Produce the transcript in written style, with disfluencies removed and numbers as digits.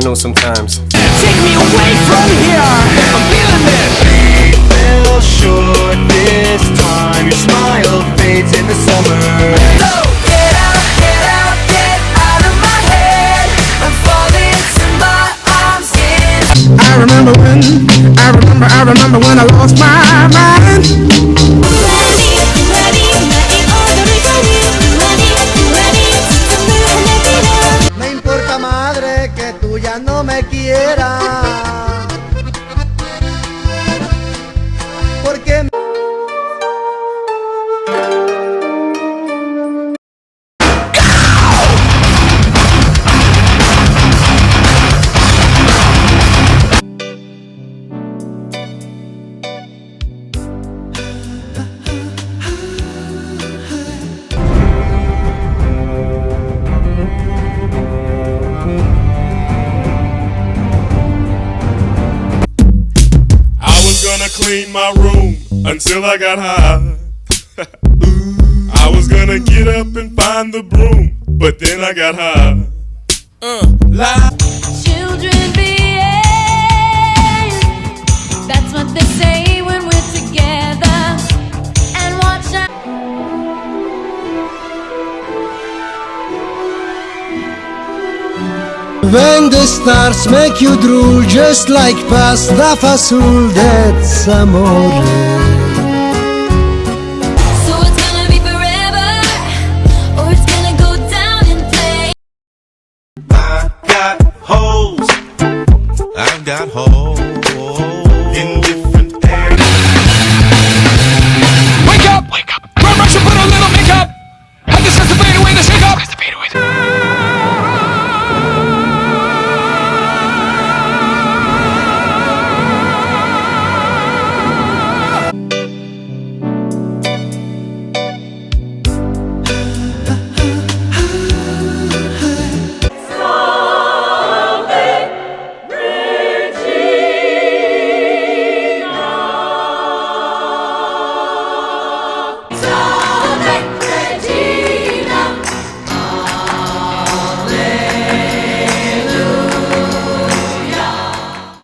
criminal sometimes. Take me away from here. I'm feeling this. We fell short this time. Your smile fades in the summer. So get out of my head. I'm falling to my arms again. I remember when I lost my mind. Me importa madre que tú ya no me quieras. Porque clean my room until I got high. I was gonna get up and find the broom, but then I got high. Children behave. That's what they say when we're together. And watch out. when the stars make you drool, just like pasta fasul, that's amore. So it's gonna be forever, or it's gonna go down in flames. I've got holes.